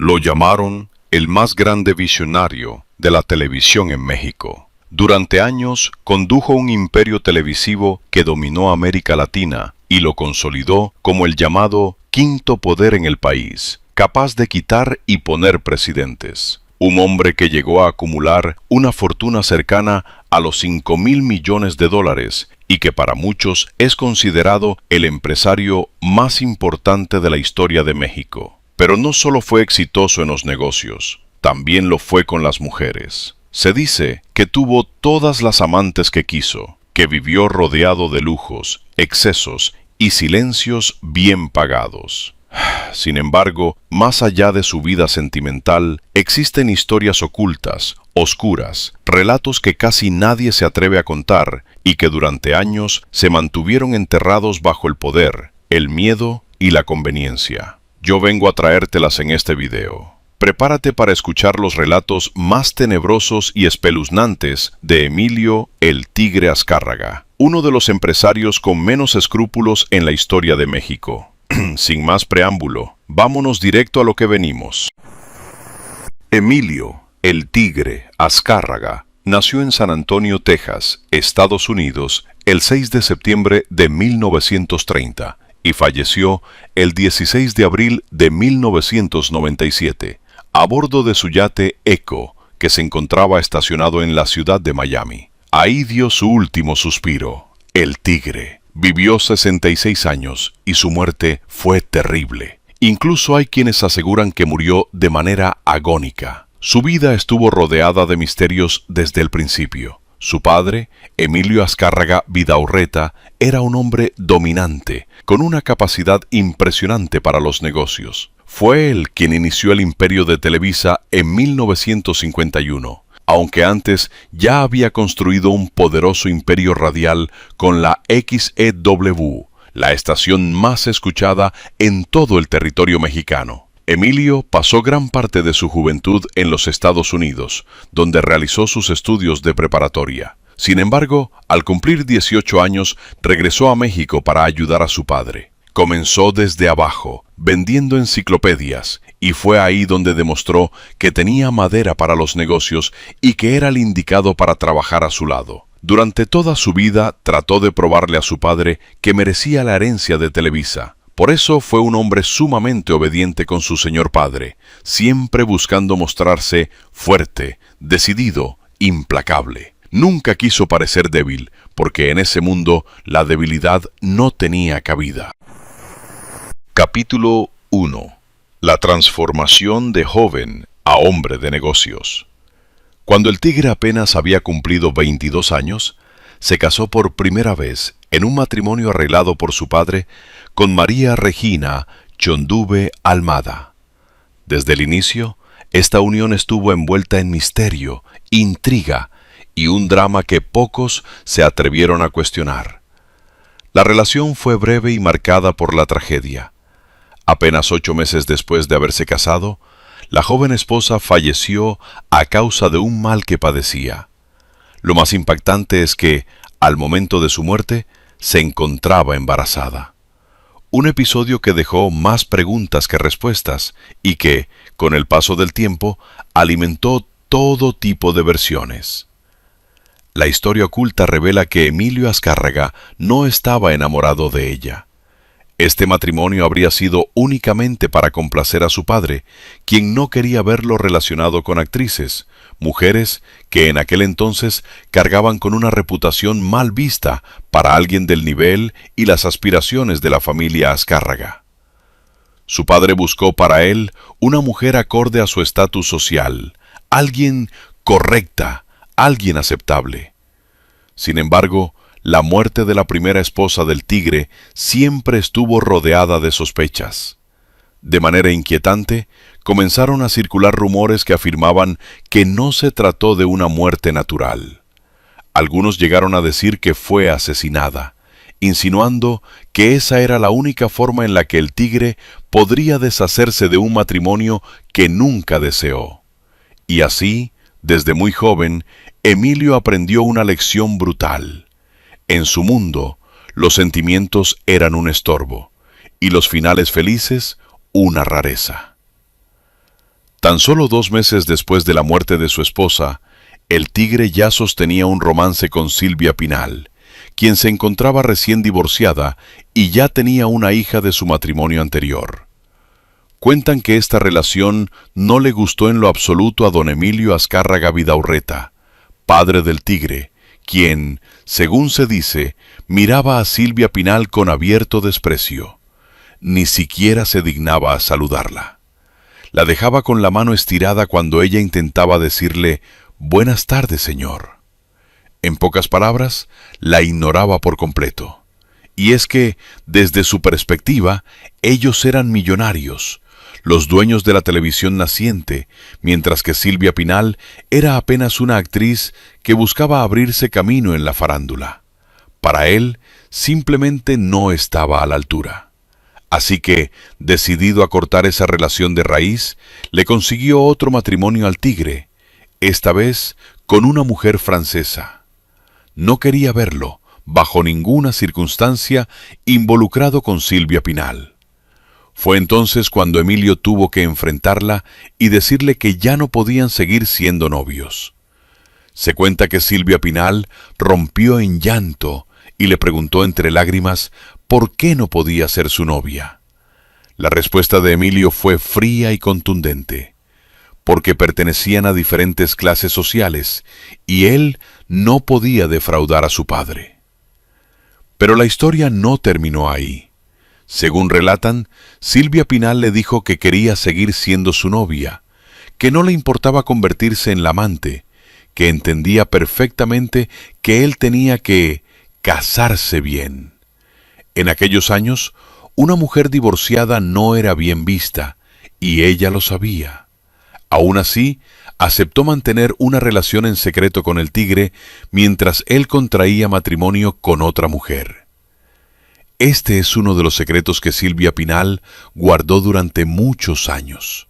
Lo llamaron el más grande visionario de la televisión en México. Durante años condujo un imperio televisivo que dominó América Latina y lo consolidó como el llamado quinto poder en el país, capaz de quitar y poner presidentes. Un hombre que llegó a acumular una fortuna cercana a los 5,000 millones de dólares y que para muchos es considerado el empresario más importante de la historia de México. Pero no solo fue exitoso en los negocios, también lo fue con las mujeres. Se dice que tuvo todas las amantes que quiso, que vivió rodeado de lujos, excesos y silencios bien pagados. Sin embargo, más allá de su vida sentimental, existen historias ocultas, oscuras, relatos que casi nadie se atreve a contar y que durante años se mantuvieron enterrados bajo el poder, el miedo y la conveniencia. Yo vengo a traértelas en este video. Prepárate para escuchar los relatos más tenebrosos y espeluznantes de Emilio "El Tigre" Azcárraga, uno de los empresarios con menos escrúpulos en la historia de México. Sin más preámbulo, vámonos directo a lo que venimos. Emilio "El Tigre" Azcárraga nació en San Antonio, Texas, Estados Unidos, el 6 de septiembre de 1930 y falleció el 16 de abril de 1997 a bordo de su yate Echo, que se encontraba estacionado en la ciudad de Miami. Ahí dio su último suspiro. El Tigre vivió 66 años y su muerte fue terrible. Incluso hay quienes aseguran que murió de manera agónica. Su vida estuvo rodeada de misterios desde el principio. Su padre, Emilio Azcárraga Vidaurreta, era un hombre dominante, con una capacidad impresionante para los negocios. Fue él quien inició el imperio de Televisa en 1951, aunque antes ya había construido un poderoso imperio radial con la XEW, la estación más escuchada en todo el territorio mexicano. Emilio pasó gran parte de su juventud en los Estados Unidos, donde realizó sus estudios de preparatoria. Sin embargo, al cumplir 18 años, regresó a México para ayudar a su padre. Comenzó desde abajo, vendiendo enciclopedias, y fue ahí donde demostró que tenía madera para los negocios y que era el indicado para trabajar a su lado. Durante toda su vida trató de probarle a su padre que merecía la herencia de Televisa. Por eso fue un hombre sumamente obediente con su señor padre, siempre buscando mostrarse fuerte, decidido, implacable. Nunca quiso parecer débil, porque en ese mundo la debilidad no tenía cabida. Capítulo 1. La transformación de joven a hombre de negocios. Cuando el Tigre apenas había cumplido 22 años, se casó por primera vez en un matrimonio arreglado por su padre con María Regina Chonduve Almada. Desde el inicio, esta unión estuvo envuelta en misterio, intriga y un drama que pocos se atrevieron a cuestionar. La relación fue breve y marcada por la tragedia. Apenas 8 meses después de haberse casado, la joven esposa falleció a causa de un mal que padecía. Lo más impactante es que, al momento de su muerte, se encontraba embarazada. Un episodio que dejó más preguntas que respuestas y que, con el paso del tiempo, alimentó todo tipo de versiones. La historia oculta revela que Emilio Azcárraga no estaba enamorado de ella. Este matrimonio habría sido únicamente para complacer a su padre, quien no quería verlo relacionado con actrices, mujeres que en aquel entonces cargaban con una reputación mal vista para alguien del nivel y las aspiraciones de la familia Azcárraga. Su padre buscó para él una mujer acorde a su estatus social, alguien correcta, alguien aceptable. Sin embargo, la muerte de la primera esposa del Tigre siempre estuvo rodeada de sospechas. De manera inquietante, comenzaron a circular rumores que afirmaban que no se trató de una muerte natural. Algunos llegaron a decir que fue asesinada, insinuando que esa era la única forma en la que el Tigre podría deshacerse de un matrimonio que nunca deseó. Y así, desde muy joven, Emilio aprendió una lección brutal. En su mundo, los sentimientos eran un estorbo, y los finales felices una rareza. Tan solo 2 meses después de la muerte de su esposa, el Tigre ya sostenía un romance con Silvia Pinal, quien se encontraba recién divorciada y ya tenía una hija de su matrimonio anterior. Cuentan que esta relación no le gustó en lo absoluto a don Emilio Azcárraga Vidaurreta, padre del Tigre, quien, según se dice, miraba a Silvia Pinal con abierto desprecio. Ni siquiera se dignaba a saludarla. La dejaba con la mano estirada cuando ella intentaba decirle «Buenas tardes, señor». En pocas palabras, la ignoraba por completo. Y es que, desde su perspectiva, ellos eran millonarios, los dueños de la televisión naciente, mientras que Silvia Pinal era apenas una actriz que buscaba abrirse camino en la farándula. Para él, simplemente no estaba a la altura. Así que, decidido a cortar esa relación de raíz, le consiguió otro matrimonio al Tigre, esta vez con una mujer francesa. No quería verlo, bajo ninguna circunstancia, involucrado con Silvia Pinal. Fue entonces cuando Emilio tuvo que enfrentarla y decirle que ya no podían seguir siendo novios. Se cuenta que Silvia Pinal rompió en llanto y le preguntó entre lágrimas por qué no podía ser su novia. La respuesta de Emilio fue fría y contundente, porque pertenecían a diferentes clases sociales y él no podía defraudar a su padre. Pero la historia no terminó ahí. Según relatan, Silvia Pinal le dijo que quería seguir siendo su novia, que no le importaba convertirse en la amante, que entendía perfectamente que él tenía que casarse bien. En aquellos años, una mujer divorciada no era bien vista, y ella lo sabía. Aún así, aceptó mantener una relación en secreto con el Tigre mientras él contraía matrimonio con otra mujer. Este es uno de los secretos que Silvia Pinal guardó durante muchos años.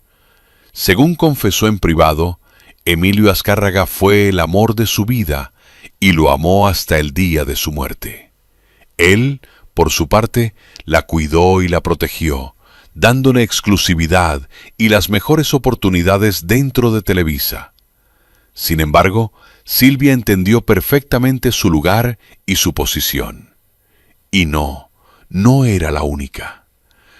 Según confesó en privado, Emilio Azcárraga fue el amor de su vida y lo amó hasta el día de su muerte. Él, por su parte, la cuidó y la protegió, dándole exclusividad y las mejores oportunidades dentro de Televisa. Sin embargo, Silvia entendió perfectamente su lugar y su posición. Y no era la única.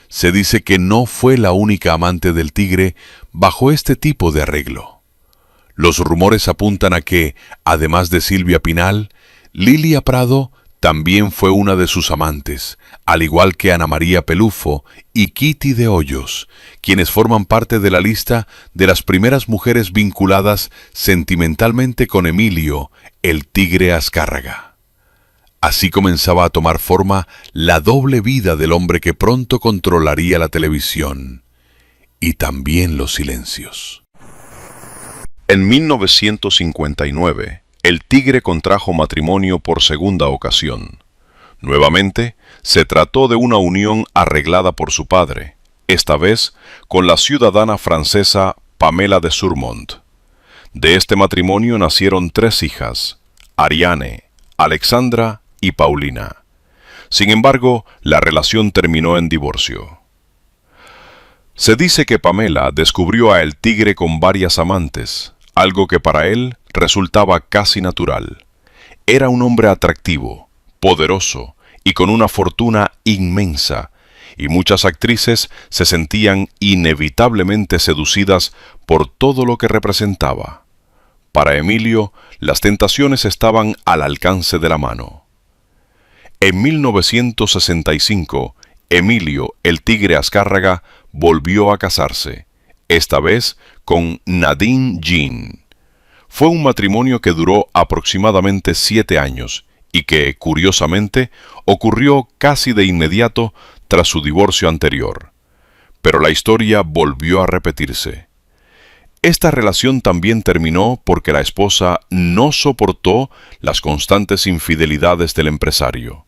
Se dice que no fue la única amante del Tigre bajo este tipo de arreglo. Los rumores apuntan a que, además de Silvia Pinal, Lilia Prado también fue una de sus amantes, al igual que Ana María Pelufo y Kitty de Hoyos, quienes forman parte de la lista de las primeras mujeres vinculadas sentimentalmente con Emilio, el Tigre Azcárraga. Así comenzaba a tomar forma la doble vida del hombre que pronto controlaría la televisión y también los silencios. En 1959, el Tigre contrajo matrimonio por segunda ocasión. Nuevamente, se trató de una unión arreglada por su padre, esta vez con la ciudadana francesa Pamela de Surmont. De este matrimonio nacieron 3 hijas, Ariane, Alexandra y Paulina. Sin embargo, la relación terminó en divorcio. Se dice que Pamela descubrió a el Tigre con varias amantes, algo que para él resultaba casi natural. Era un hombre atractivo, poderoso y con una fortuna inmensa, y muchas actrices se sentían inevitablemente seducidas por todo lo que representaba. Para Emilio, las tentaciones estaban al alcance de la mano. En 1965, Emilio, el Tigre Azcárraga, volvió a casarse, esta vez con Nadine Jean. Fue un matrimonio que duró aproximadamente 7 años y que, curiosamente, ocurrió casi de inmediato tras su divorcio anterior. Pero la historia volvió a repetirse. Esta relación también terminó porque la esposa no soportó las constantes infidelidades del empresario.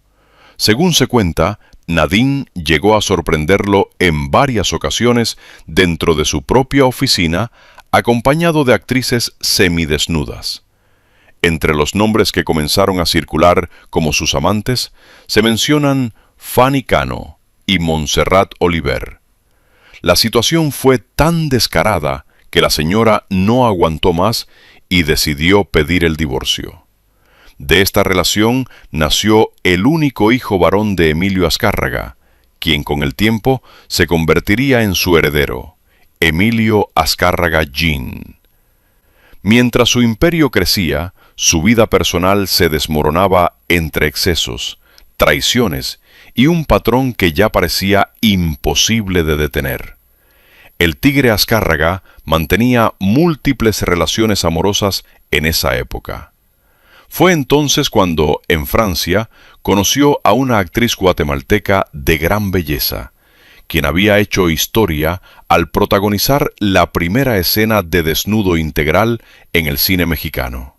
Según se cuenta, Nadine llegó a sorprenderlo en varias ocasiones dentro de su propia oficina, acompañado de actrices semidesnudas. Entre los nombres que comenzaron a circular como sus amantes, se mencionan Fanny Cano y Montserrat Oliver. La situación fue tan descarada que la señora no aguantó más y decidió pedir el divorcio. De esta relación nació el único hijo varón de Emilio Azcárraga, quien con el tiempo se convertiría en su heredero, Emilio Azcárraga Gin. Mientras su imperio crecía, su vida personal se desmoronaba entre excesos, traiciones y un patrón que ya parecía imposible de detener. El tigre Azcárraga mantenía múltiples relaciones amorosas en esa época. Fue entonces cuando, en Francia, conoció a una actriz guatemalteca de gran belleza, quien había hecho historia al protagonizar la primera escena de desnudo integral en el cine mexicano.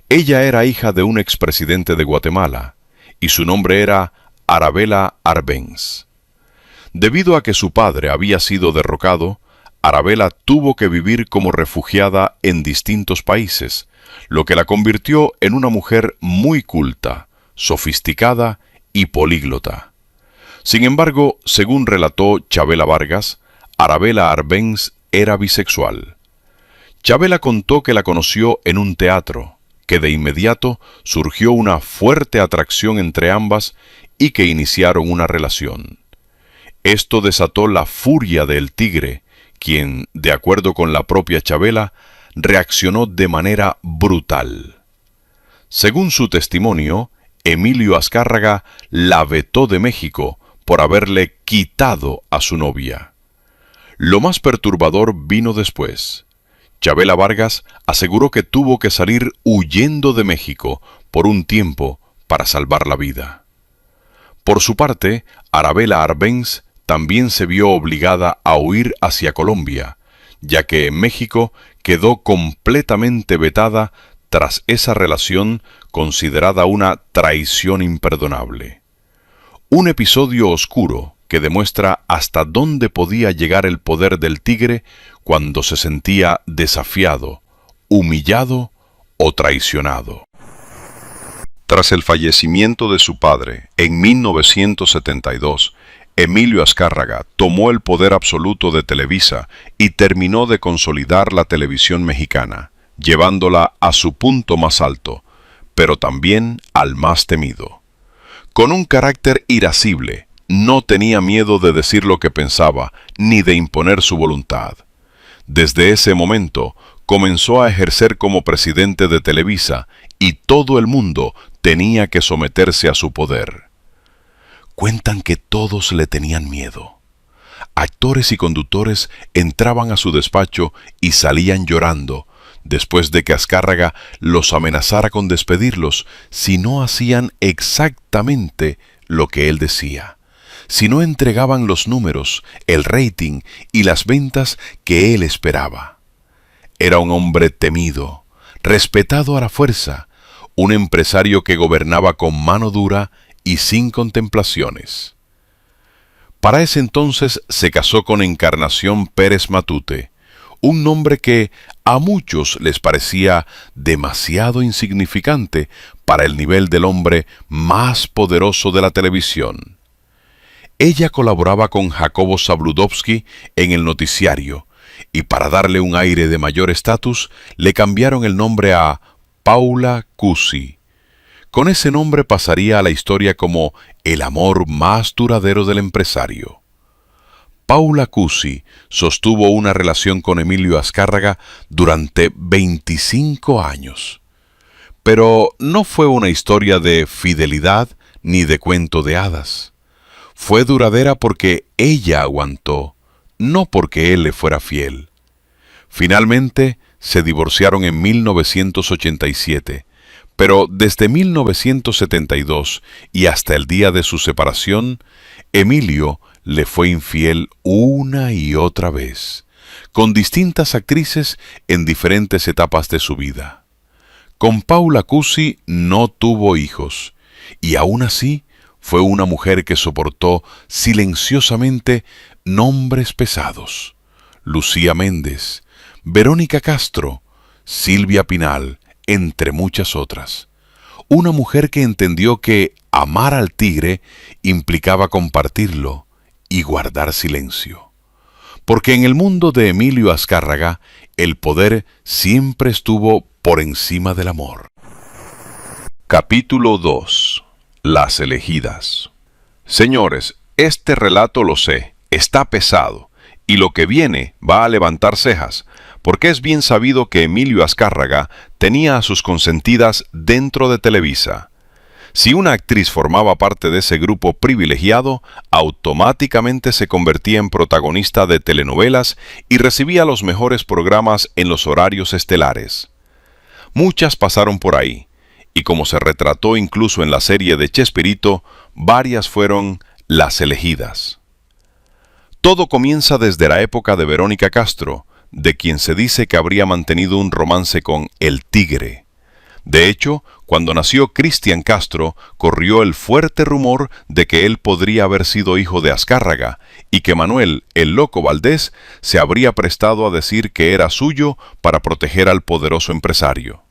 Ella era hija de un expresidente de Guatemala, y su nombre era Arabella Arbenz. Debido a que su padre había sido derrocado, Arabella tuvo que vivir como refugiada en distintos países, lo que la convirtió en una mujer muy culta, sofisticada y políglota. Sin embargo, según relató Chavela Vargas, Arabella Arbenz era bisexual. Chavela contó que la conoció en un teatro, que de inmediato surgió una fuerte atracción entre ambas y que iniciaron una relación. Esto desató la furia del tigre, quien, de acuerdo con la propia Chavela, reaccionó de manera brutal. Según su testimonio, Emilio Azcárraga la vetó de México por haberle quitado a su novia. Lo más perturbador vino después. Chavela Vargas aseguró que tuvo que salir huyendo de México por un tiempo para salvar la vida. Por su parte, Arabella Arbenz también se vio obligada a huir hacia Colombia, ya que en México quedó completamente vetada tras esa relación considerada una traición imperdonable. Un episodio oscuro que demuestra hasta dónde podía llegar el poder del tigre cuando se sentía desafiado, humillado o traicionado. Tras el fallecimiento de su padre, en 1972, Emilio Azcárraga tomó el poder absoluto de Televisa y terminó de consolidar la televisión mexicana, llevándola a su punto más alto, pero también al más temido. Con un carácter irascible, no tenía miedo de decir lo que pensaba, ni de imponer su voluntad. Desde ese momento, comenzó a ejercer como presidente de Televisa y todo el mundo tenía que someterse a su poder. Cuentan que todos le tenían miedo. Actores y conductores entraban a su despacho y salían llorando, después de que Azcárraga los amenazara con despedirlos si no hacían exactamente lo que él decía, si no entregaban los números, el rating y las ventas que él esperaba. Era un hombre temido, respetado a la fuerza, un empresario que gobernaba con mano dura y sin contemplaciones. Para ese entonces se casó con Encarnación Pérez Matute, un nombre que a muchos les parecía demasiado insignificante para el nivel del hombre más poderoso de la televisión. Ella colaboraba con Jacobo Zabludovsky en el noticiario, y para darle un aire de mayor estatus, le cambiaron el nombre a Paula Cusi. Con ese nombre pasaría a la historia como el amor más duradero del empresario. Paula Cusi sostuvo una relación con Emilio Azcárraga durante 25 años. Pero no fue una historia de fidelidad ni de cuento de hadas. Fue duradera porque ella aguantó, no porque él le fuera fiel. Finalmente se divorciaron en 1987, pero desde 1972 y hasta el día de su separación, Emilio le fue infiel una y otra vez, con distintas actrices en diferentes etapas de su vida. Con Paula Cusi no tuvo hijos, y aún así fue una mujer que soportó silenciosamente nombres pesados: Lucía Méndez, Verónica Castro, Silvia Pinal, entre muchas otras. Una mujer que entendió que amar al tigre implicaba compartirlo y guardar silencio. Porque en el mundo de Emilio Azcárraga, el poder siempre estuvo por encima del amor. Capítulo 2. Las elegidas. Señores, este relato lo sé, está pesado, y lo que viene va a levantar cejas, porque es bien sabido que Emilio Azcárraga tenía a sus consentidas dentro de Televisa. Si una actriz formaba parte de ese grupo privilegiado, automáticamente se convertía en protagonista de telenovelas y recibía los mejores programas en los horarios estelares. Muchas pasaron por ahí, y como se retrató incluso en la serie de Chespirito, varias fueron las elegidas. Todo comienza desde la época de Verónica Castro, de quien se dice que habría mantenido un romance con el Tigre. De hecho, cuando nació Cristian Castro, corrió el fuerte rumor de que él podría haber sido hijo de Azcárraga y que Manuel, el Loco Valdés, se habría prestado a decir que era suyo para proteger al poderoso empresario.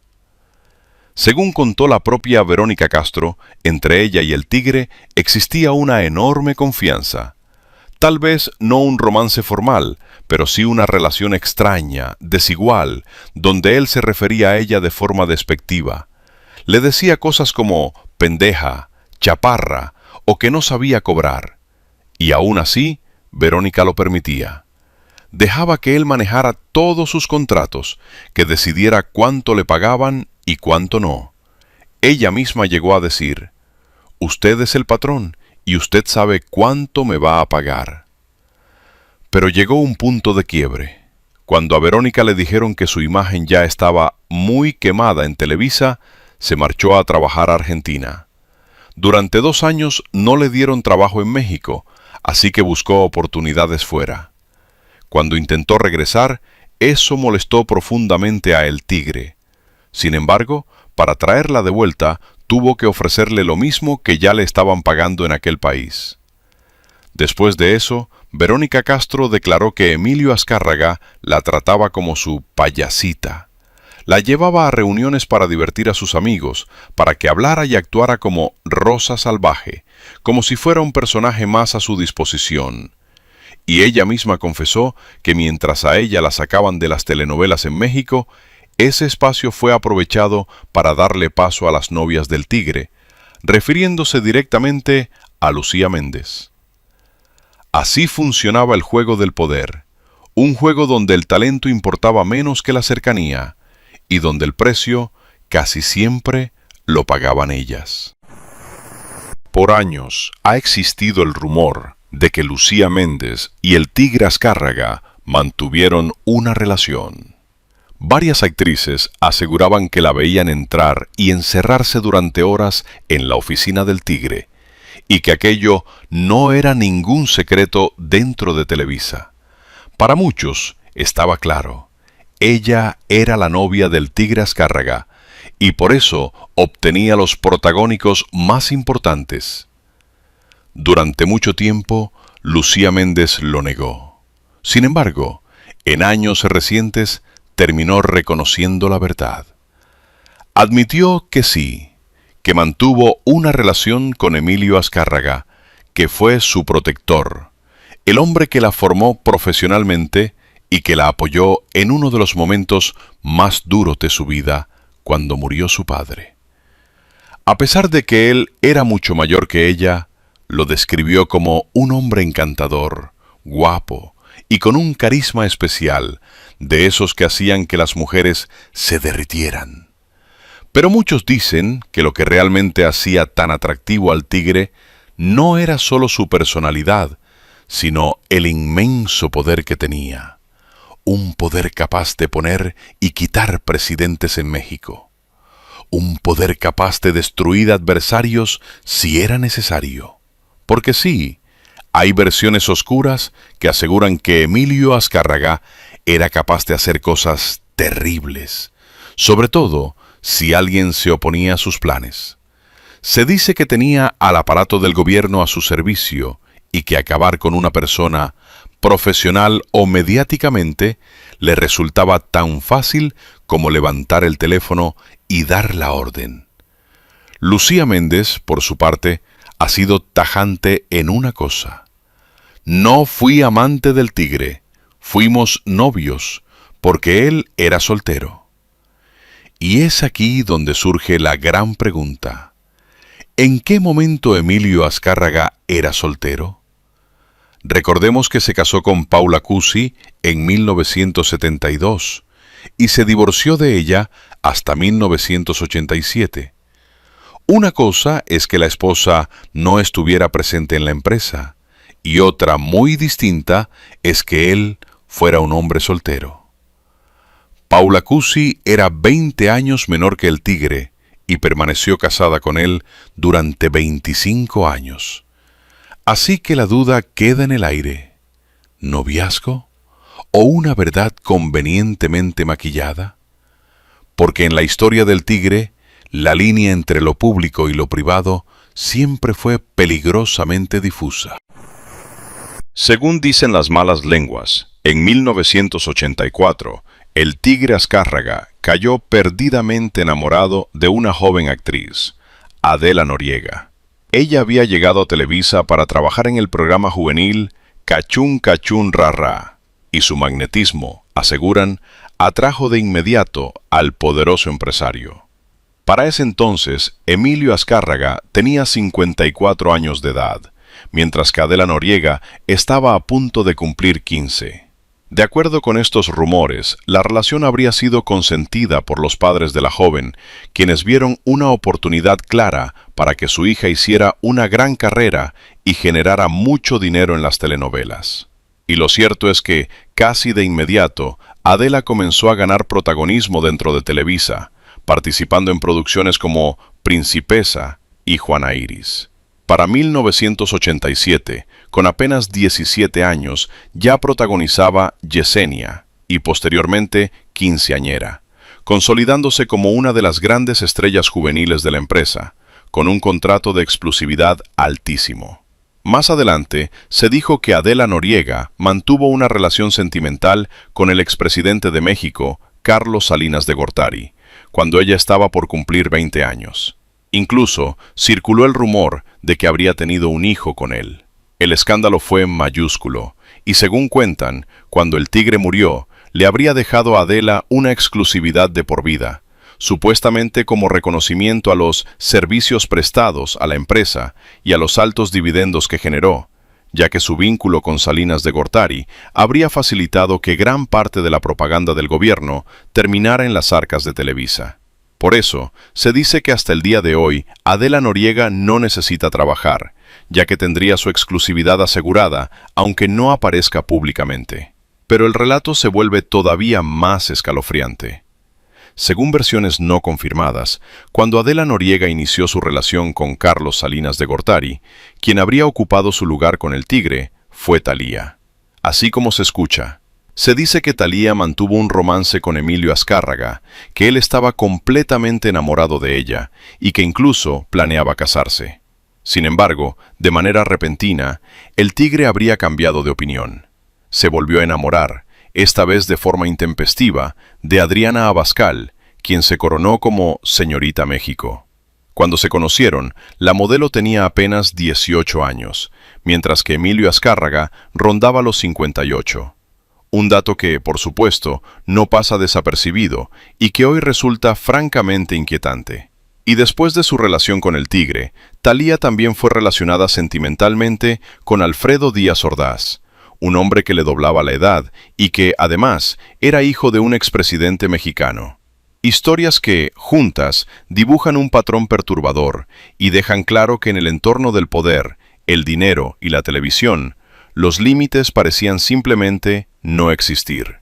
Según contó la propia Verónica Castro, entre ella y el Tigre existía una enorme confianza. Tal vez no un romance formal, pero sí una relación extraña, desigual, donde él se refería a ella de forma despectiva. Le decía cosas como pendeja, chaparra o que no sabía cobrar. Y aún así, Verónica lo permitía. Dejaba que él manejara todos sus contratos, que decidiera cuánto le pagaban y cuánto no. Ella misma llegó a decir: «Usted es el patrón y usted sabe cuánto me va a pagar». Pero llegó un punto de quiebre. Cuando a Verónica le dijeron que su imagen ya estaba muy quemada en Televisa, se marchó a trabajar a Argentina. Durante 2 años no le dieron trabajo en México, así que buscó oportunidades fuera. Cuando intentó regresar, eso molestó profundamente a El Tigre. Sin embargo, para traerla de vuelta, tuvo que ofrecerle lo mismo que ya le estaban pagando en aquel país. Después de eso, Verónica Castro declaró que Emilio Azcárraga la trataba como su payasita. La llevaba a reuniones para divertir a sus amigos, para que hablara y actuara como Rosa Salvaje, como si fuera un personaje más a su disposición. Y ella misma confesó que mientras a ella la sacaban de las telenovelas en México, ese espacio fue aprovechado para darle paso a las novias del Tigre, refiriéndose directamente a Lucía Méndez. Así funcionaba el juego del poder, un juego donde el talento importaba menos que la cercanía, y donde el precio casi siempre lo pagaban ellas. Por años ha existido el rumor de que Lucía Méndez y el Tigre Azcárraga mantuvieron una relación. Varias actrices aseguraban que la veían entrar y encerrarse durante horas en la oficina del Tigre, y que aquello no era ningún secreto dentro de Televisa. Para muchos estaba claro, ella era la novia del Tigre Azcárraga, y por eso obtenía los protagónicos más importantes. Durante mucho tiempo, Lucía Méndez lo negó. Sin embargo, en años recientes terminó reconociendo la verdad. Admitió que sí, que mantuvo una relación con Emilio Azcárraga, que fue su protector, el hombre que la formó profesionalmente y que la apoyó en uno de los momentos más duros de su vida, cuando murió su padre. A pesar de que él era mucho mayor que ella, lo describió como un hombre encantador, guapo y con un carisma especial, de esos que hacían que las mujeres se derritieran. Pero muchos dicen que lo que realmente hacía tan atractivo al Tigre no era solo su personalidad, sino el inmenso poder que tenía. Un poder capaz de poner y quitar presidentes en México. Un poder capaz de destruir adversarios si era necesario. Porque sí, hay versiones oscuras que aseguran que Emilio Azcárraga era capaz de hacer cosas terribles, sobre todo si alguien se oponía a sus planes. Se dice que tenía al aparato del gobierno a su servicio y que acabar con una persona, profesional o mediáticamente, le resultaba tan fácil como levantar el teléfono y dar la orden. Lucía Méndez, por su parte, ha sido tajante en una cosa: no fui amante del Tigre, Fuimos novios, porque él era soltero. Y es aquí donde surge la gran pregunta. ¿En qué momento Emilio Azcárraga era soltero? Recordemos que se casó con Paula Cusi en 1972 y se divorció de ella hasta 1987. Una cosa es que la esposa no estuviera presente en la empresa y otra muy distinta es que él fuera un hombre soltero. Paula Cusi era 20 años menor que el Tigre y permaneció casada con él durante 25 años. Así que la duda queda en el aire. ¿Noviazgo o una verdad convenientemente maquillada? Porque en la historia del Tigre, la línea entre lo público y lo privado siempre fue peligrosamente difusa. Según dicen las malas lenguas, en 1984, el Tigre Azcárraga cayó perdidamente enamorado de una joven actriz, Adela Noriega. Ella había llegado a Televisa para trabajar en el programa juvenil Cachún Cachún Ra Ra, y su magnetismo, aseguran, atrajo de inmediato al poderoso empresario. Para ese entonces, Emilio Azcárraga tenía 54 años de edad, mientras que Adela Noriega estaba a punto de cumplir 15. De acuerdo con estos rumores, la relación habría sido consentida por los padres de la joven, quienes vieron una oportunidad clara para que su hija hiciera una gran carrera y generara mucho dinero en las telenovelas. Y lo cierto es que, casi de inmediato, Adela comenzó a ganar protagonismo dentro de Televisa, participando en producciones como Principesa y Juana Iris. Para 1987, con apenas 17 años, ya protagonizaba Yesenia y posteriormente Quinceañera, consolidándose como una de las grandes estrellas juveniles de la empresa, con un contrato de exclusividad altísimo. Más adelante, se dijo que Adela Noriega mantuvo una relación sentimental con el expresidente de México, Carlos Salinas de Gortari, cuando ella estaba por cumplir 20 años. Incluso circuló el rumor de que habría tenido un hijo con él. El escándalo fue mayúsculo, y según cuentan, cuando el Tigre murió, le habría dejado a Adela una exclusividad de por vida, supuestamente como reconocimiento a los servicios prestados a la empresa y a los altos dividendos que generó, ya que su vínculo con Salinas de Gortari habría facilitado que gran parte de la propaganda del gobierno terminara en las arcas de Televisa. Por eso, se dice que hasta el día de hoy, Adela Noriega no necesita trabajar, ya que tendría su exclusividad asegurada, aunque no aparezca públicamente. Pero el relato se vuelve todavía más escalofriante. Según versiones no confirmadas, cuando Adela Noriega inició su relación con Carlos Salinas de Gortari, quien habría ocupado su lugar con el Tigre fue Thalía. Así como se escucha, se dice que Thalía mantuvo un romance con Emilio Azcárraga, que él estaba completamente enamorado de ella y que incluso planeaba casarse. Sin embargo, de manera repentina, el Tigre habría cambiado de opinión. Se volvió a enamorar, esta vez de forma intempestiva, de Adriana Abascal, quien se coronó como Señorita México. Cuando se conocieron, la modelo tenía apenas 18 años, mientras que Emilio Azcárraga rondaba los 58. Un dato que, por supuesto, no pasa desapercibido y que hoy resulta francamente inquietante. Y después de su relación con el Tigre, Thalía también fue relacionada sentimentalmente con Alfredo Díaz Ordaz, un hombre que le doblaba la edad y que, además, era hijo de un expresidente mexicano. Historias que, juntas, dibujan un patrón perturbador y dejan claro que en el entorno del poder, el dinero y la televisión, los límites parecían simplemente no existir.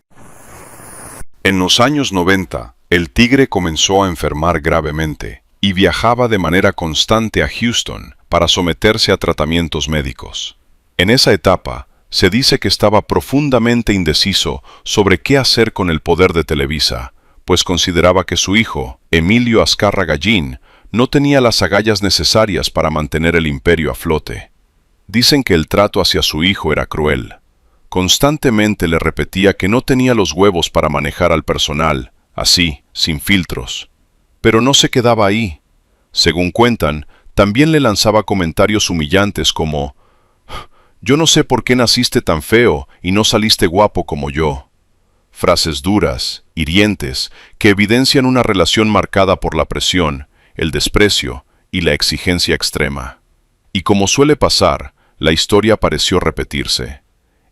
En los años 90, el Tigre comenzó a enfermar gravemente y viajaba de manera constante a Houston para someterse a tratamientos médicos. En esa etapa, se dice que estaba profundamente indeciso sobre qué hacer con el poder de Televisa, pues consideraba que su hijo, Emilio Azcárraga Gin, no tenía las agallas necesarias para mantener el imperio a flote. Dicen que el trato hacia su hijo era cruel. Constantemente le repetía que no tenía los huevos para manejar al personal, así, sin filtros. Pero no se quedaba ahí. Según cuentan, también le lanzaba comentarios humillantes como: Yo no sé por qué naciste tan feo y no saliste guapo como yo. Frases duras, hirientes, que evidencian una relación marcada por la presión, el desprecio y la exigencia extrema. Y como suele pasar, la historia pareció repetirse.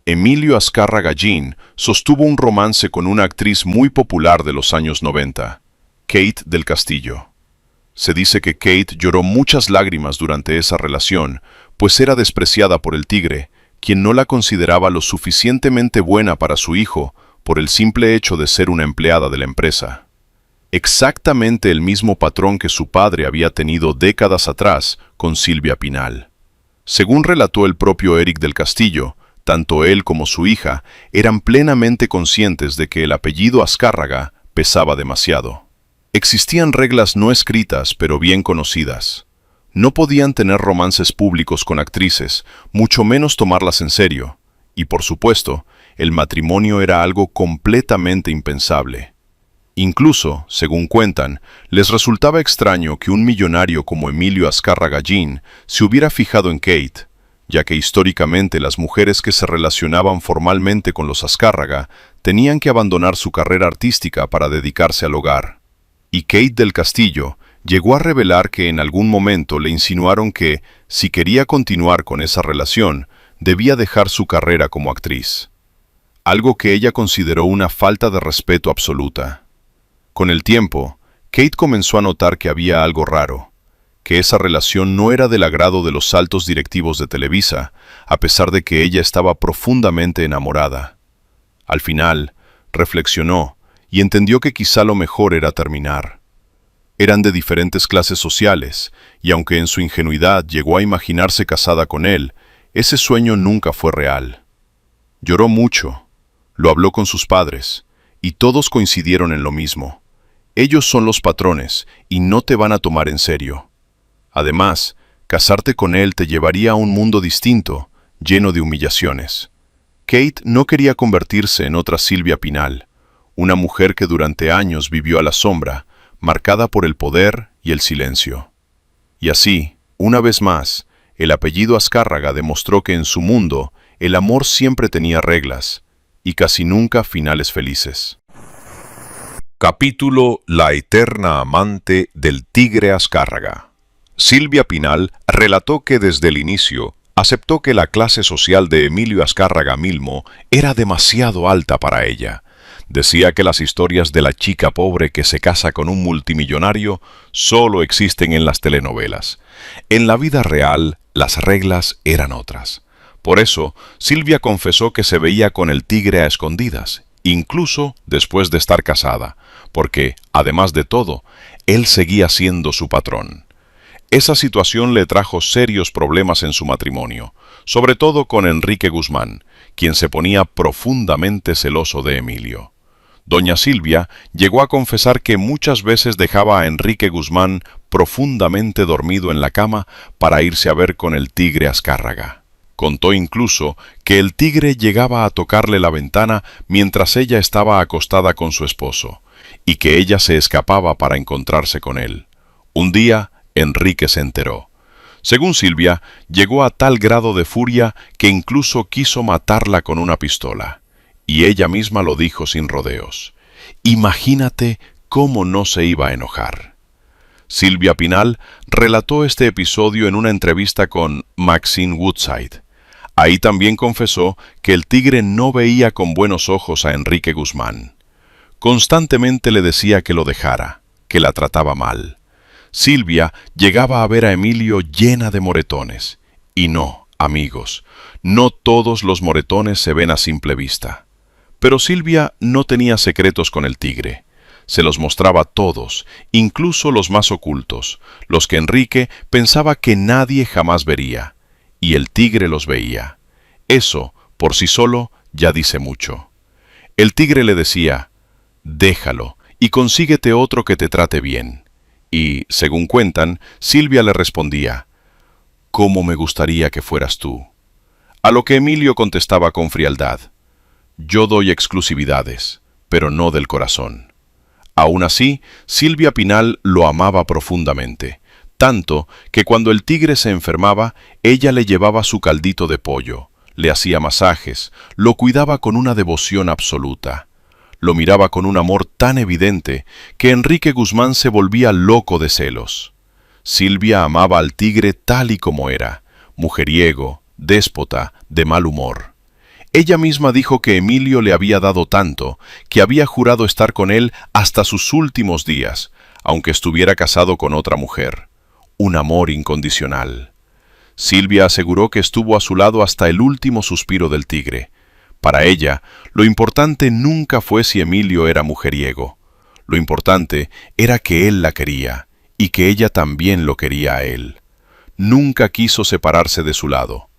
Emilio Azcárraga Gin sostuvo un romance con una actriz muy popular de los años 90, Kate del Castillo. Se dice que Kate lloró muchas lágrimas durante esa relación, pues era despreciada por el tigre, quien no la consideraba lo suficientemente buena para su hijo por el simple hecho de ser una empleada de la empresa. Exactamente el mismo patrón que su padre había tenido décadas atrás con Silvia Pinal. Según relató el propio Eric del Castillo, tanto él como su hija eran plenamente conscientes de que el apellido Azcárraga pesaba demasiado. Existían reglas no escritas pero bien conocidas. No podían tener romances públicos con actrices, mucho menos tomarlas en serio, y por supuesto, el matrimonio era algo completamente impensable. Incluso, según cuentan, les resultaba extraño que un millonario como Emilio Azcárraga Gin se hubiera fijado en Kate, ya que históricamente las mujeres que se relacionaban formalmente con los Azcárraga tenían que abandonar su carrera artística para dedicarse al hogar. Y Kate del Castillo llegó a revelar que en algún momento le insinuaron que, si quería continuar con esa relación, debía dejar su carrera como actriz. Algo que ella consideró una falta de respeto absoluta. Con el tiempo, Kate comenzó a notar que había algo raro, que esa relación no era del agrado de los altos directivos de Televisa, a pesar de que ella estaba profundamente enamorada. Al final, reflexionó y entendió que quizá lo mejor era terminar. Eran de diferentes clases sociales, y aunque en su ingenuidad llegó a imaginarse casada con él, ese sueño nunca fue real. Lloró mucho, lo habló con sus padres, y todos coincidieron en lo mismo. Ellos son los patrones, y no te van a tomar en serio. Además, casarte con él te llevaría a un mundo distinto, lleno de humillaciones. Kate no quería convertirse en otra Silvia Pinal, una mujer que durante años vivió a la sombra, marcada por el poder y el silencio. Y así, una vez más, el apellido Azcárraga demostró que en su mundo el amor siempre tenía reglas, y casi nunca finales felices. Capítulo La eterna amante del tigre Azcárraga. Silvia Pinal relató que desde el inicio aceptó que la clase social de Emilio Azcárraga Milmo era demasiado alta para ella. Decía que las historias de la chica pobre que se casa con un multimillonario solo existen en las telenovelas. En la vida real, las reglas eran otras. Por eso, Silvia confesó que se veía con el tigre a escondidas, incluso después de estar casada, porque, además de todo, él seguía siendo su patrón. Esa situación le trajo serios problemas en su matrimonio, sobre todo con Enrique Guzmán, quien se ponía profundamente celoso de Emilio. Doña Silvia llegó a confesar que muchas veces dejaba a Enrique Guzmán profundamente dormido en la cama para irse a ver con el tigre Azcárraga. Contó incluso que el tigre llegaba a tocarle la ventana mientras ella estaba acostada con su esposo, y que ella se escapaba para encontrarse con él. Un día, Enrique se enteró. Según Silvia, llegó a tal grado de furia que incluso quiso matarla con una pistola. Y ella misma lo dijo sin rodeos. Imagínate cómo no se iba a enojar. Silvia Pinal relató este episodio en una entrevista con Maxine Woodside. Ahí también confesó que el tigre no veía con buenos ojos a Enrique Guzmán. Constantemente le decía que lo dejara, que la trataba mal. Silvia llegaba a ver a Emilio llena de moretones. Y no, amigos, no todos los moretones se ven a simple vista. Pero Silvia no tenía secretos con el tigre. Se los mostraba todos, incluso los más ocultos, los que Enrique pensaba que nadie jamás vería. Y el tigre los veía. Eso, por sí solo, ya dice mucho. El tigre le decía, déjalo y consíguete otro que te trate bien. Y, según cuentan, Silvia le respondía, ¿cómo me gustaría que fueras tú? A lo que Emilio contestaba con frialdad, yo doy exclusividades, pero no del corazón. Aún así, Silvia Pinal lo amaba profundamente, tanto que cuando el tigre se enfermaba, ella le llevaba su caldito de pollo, le hacía masajes, lo cuidaba con una devoción absoluta. Lo miraba con un amor tan evidente que Enrique Guzmán se volvía loco de celos. Silvia amaba al tigre tal y como era, mujeriego, déspota, de mal humor. Ella misma dijo que Emilio le había dado tanto, que había jurado estar con él hasta sus últimos días, aunque estuviera casado con otra mujer. Un amor incondicional. Silvia aseguró que estuvo a su lado hasta el último suspiro del tigre. Para ella, lo importante nunca fue si Emilio era mujeriego. Lo importante era que él la quería, y que ella también lo quería a él. Nunca quiso separarse de su lado.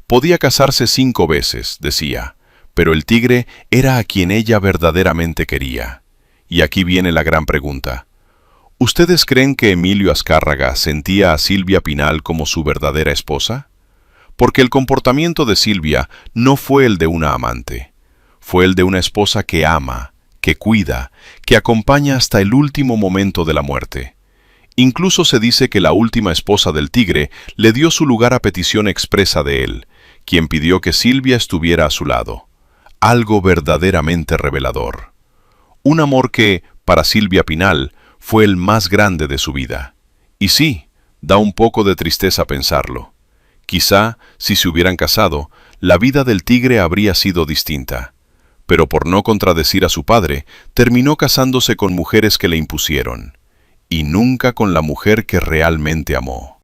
Podía casarse 5 veces, decía, pero el tigre era a quien ella verdaderamente quería. Y aquí viene la gran pregunta. ¿Ustedes creen que Emilio Azcárraga sentía a Silvia Pinal como su verdadera esposa? Porque el comportamiento de Silvia no fue el de una amante. Fue el de una esposa que ama, que cuida, que acompaña hasta el último momento de la muerte. Incluso se dice que la última esposa del tigre le dio su lugar a petición expresa de él, quien pidió que Silvia estuviera a su lado. Algo verdaderamente revelador. Un amor que, para Silvia Pinal, fue el más grande de su vida. Y sí, da un poco de tristeza pensarlo. Quizá, si se hubieran casado, la vida del tigre habría sido distinta. Pero por no contradecir a su padre, terminó casándose con mujeres que le impusieron. Y nunca con la mujer que realmente amó.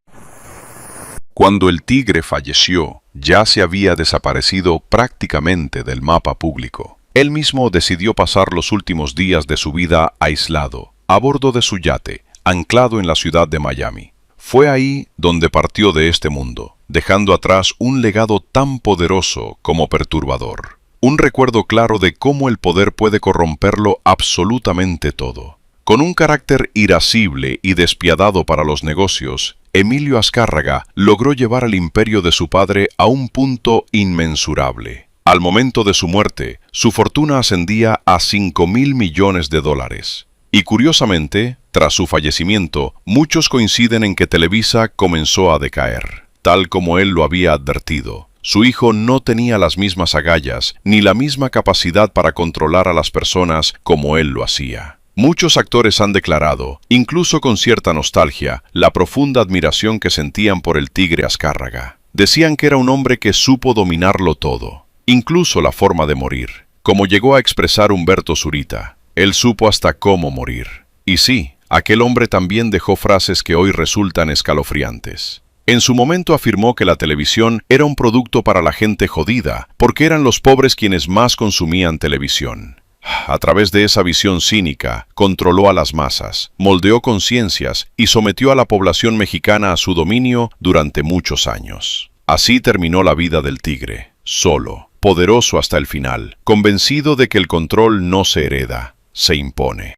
Cuando el tigre falleció, ya se había desaparecido prácticamente del mapa público. Él mismo decidió pasar los últimos días de su vida aislado, a bordo de su yate, anclado en la ciudad de Miami. Fue ahí donde partió de este mundo, dejando atrás un legado tan poderoso como perturbador. Un recuerdo claro de cómo el poder puede corromperlo absolutamente todo. Con un carácter irascible y despiadado para los negocios, Emilio Azcárraga logró llevar al imperio de su padre a un punto inmensurable. Al momento de su muerte, su fortuna ascendía a $5.000 millones. Y curiosamente, tras su fallecimiento, muchos coinciden en que Televisa comenzó a decaer, tal como él lo había advertido. Su hijo no tenía las mismas agallas ni la misma capacidad para controlar a las personas como él lo hacía. Muchos actores han declarado, incluso con cierta nostalgia, la profunda admiración que sentían por el tigre Azcárraga. Decían que era un hombre que supo dominarlo todo, incluso la forma de morir. Como llegó a expresar Humberto Zurita, él supo hasta cómo morir. Y sí, aquel hombre también dejó frases que hoy resultan escalofriantes. En su momento afirmó que la televisión era un producto para la gente jodida, porque eran los pobres quienes más consumían televisión. A través de esa visión cínica, controló a las masas, moldeó conciencias y sometió a la población mexicana a su dominio durante muchos años. Así terminó la vida del tigre, solo, poderoso hasta el final, convencido de que el control no se hereda, se impone.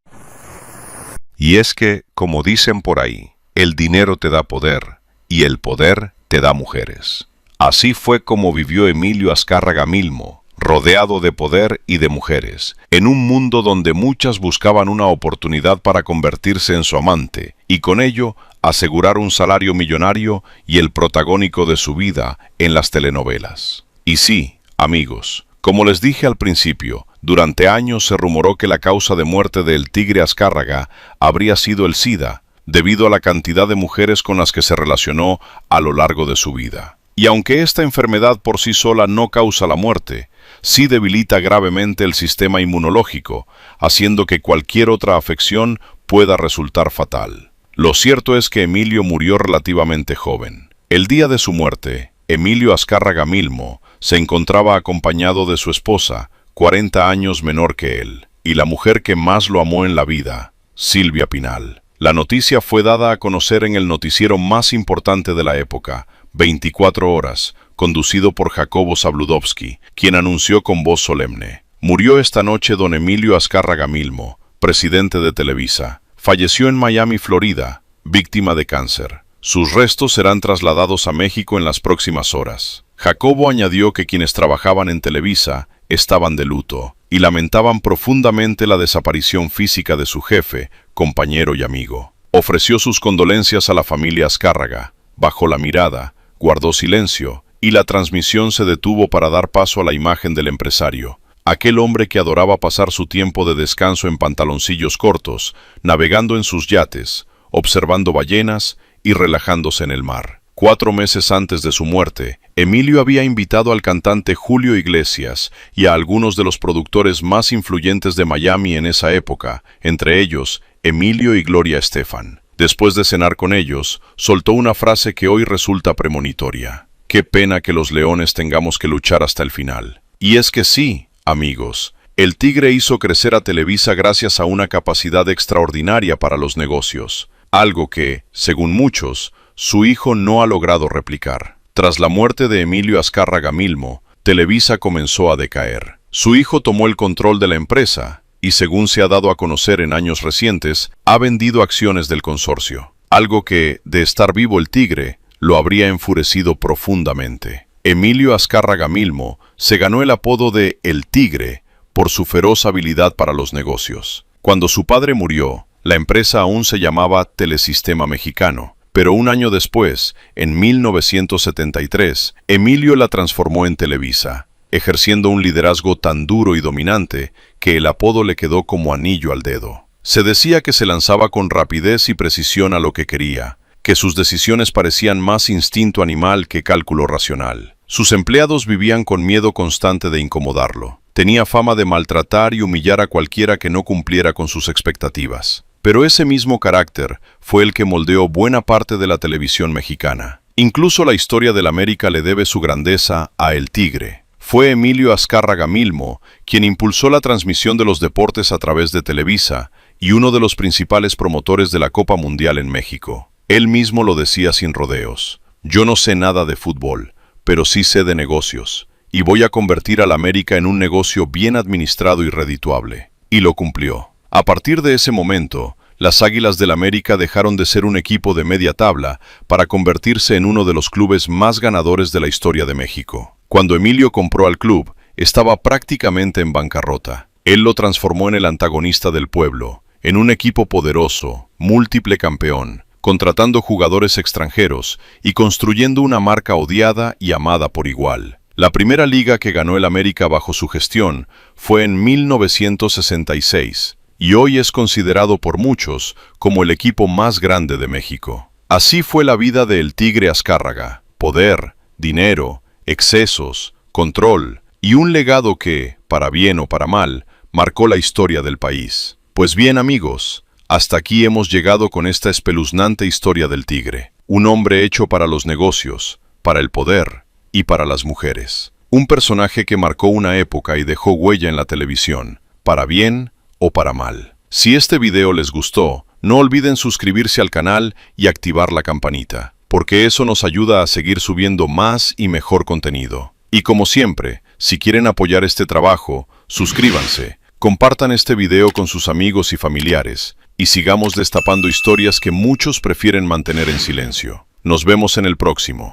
Y es que, como dicen por ahí, el dinero te da poder y el poder te da mujeres. Así fue como vivió Emilio Azcárraga Milmo, rodeado de poder y de mujeres, en un mundo donde muchas buscaban una oportunidad para convertirse en su amante, y con ello asegurar un salario millonario y el protagónico de su vida en las telenovelas. Y sí, amigos, como les dije al principio, durante años se rumoró que la causa de muerte del tigre Azcárraga habría sido el SIDA, debido a la cantidad de mujeres con las que se relacionó a lo largo de su vida. Y aunque esta enfermedad por sí sola no causa la muerte, sí debilita gravemente el sistema inmunológico, haciendo que cualquier otra afección pueda resultar fatal. Lo cierto es que Emilio murió relativamente joven. El día de su muerte, Emilio Azcárraga Milmo se encontraba acompañado de su esposa, 40 años menor que él, y la mujer que más lo amó en la vida, Silvia Pinal. La noticia fue dada a conocer en el noticiero más importante de la época, 24 horas, conducido por Jacobo Zabludovsky, quien anunció con voz solemne: murió esta noche don Emilio Azcárraga Milmo, presidente de Televisa. Falleció en Miami, Florida, víctima de cáncer. Sus restos serán trasladados a México en las próximas horas. Jacobo añadió que quienes trabajaban en Televisa estaban de luto y lamentaban profundamente la desaparición física de su jefe, compañero y amigo. Ofreció sus condolencias a la familia Azcárraga, bajó la mirada, guardó silencio y la transmisión se detuvo para dar paso a la imagen del empresario, aquel hombre que adoraba pasar su tiempo de descanso en pantaloncillos cortos, navegando en sus yates, observando ballenas y relajándose en el mar. 4 meses antes de su muerte, Emilio había invitado al cantante Julio Iglesias y a algunos de los productores más influyentes de Miami en esa época, entre ellos Emilio y Gloria Estefan. Después de cenar con ellos, soltó una frase que hoy resulta premonitoria: «Qué pena que los leones tengamos que luchar hasta el final». Y es que sí, amigos, el Tigre hizo crecer a Televisa gracias a una capacidad extraordinaria para los negocios, algo que, según muchos, su hijo no ha logrado replicar. Tras la muerte de Emilio Azcárraga Milmo, Televisa comenzó a decaer. Su hijo tomó el control de la empresa y, según se ha dado a conocer en años recientes, ha vendido acciones del consorcio, algo que, de estar vivo el Tigre, lo habría enfurecido profundamente. Emilio Azcárraga Milmo se ganó el apodo de El Tigre por su feroz habilidad para los negocios. Cuando su padre murió, la empresa aún se llamaba Telesistema Mexicano, pero un año después, en 1973, Emilio la transformó en Televisa, ejerciendo un liderazgo tan duro y dominante que el apodo le quedó como anillo al dedo. Se decía que se lanzaba con rapidez y precisión a lo que quería, que sus decisiones parecían más instinto animal que cálculo racional. Sus empleados vivían con miedo constante de incomodarlo. Tenía fama de maltratar y humillar a cualquiera que no cumpliera con sus expectativas. Pero ese mismo carácter fue el que moldeó buena parte de la televisión mexicana. Incluso la historia de la América le debe su grandeza a El Tigre. Fue Emilio Azcárraga Milmo quien impulsó la transmisión de los deportes a través de Televisa y uno de los principales promotores de la Copa Mundial en México. Él mismo lo decía sin rodeos: «Yo no sé nada de fútbol, pero sí sé de negocios, y voy a convertir a la América en un negocio bien administrado y redituable». Y lo cumplió. A partir de ese momento, las Águilas del América dejaron de ser un equipo de media tabla para convertirse en uno de los clubes más ganadores de la historia de México. Cuando Emilio compró al club, estaba prácticamente en bancarrota. Él lo transformó en el antagonista del pueblo, en un equipo poderoso, múltiple campeón, contratando jugadores extranjeros y construyendo una marca odiada y amada por igual. La primera liga que ganó el América bajo su gestión fue en 1966. Y hoy es considerado por muchos como el equipo más grande de México. Así fue la vida de El Tigre Azcárraga: poder, dinero, excesos, control y un legado que, para bien o para mal, marcó la historia del país. Pues bien, amigos, hasta aquí hemos llegado con esta espeluznante historia del Tigre. Un hombre hecho para los negocios, para el poder y para las mujeres. Un personaje que marcó una época y dejó huella en la televisión, para bien o para mal. Si este video les gustó, no olviden suscribirse al canal y activar la campanita, porque eso nos ayuda a seguir subiendo más y mejor contenido. Y como siempre, si quieren apoyar este trabajo, suscríbanse, compartan este video con sus amigos y familiares, y sigamos destapando historias que muchos prefieren mantener en silencio. Nos vemos en el próximo.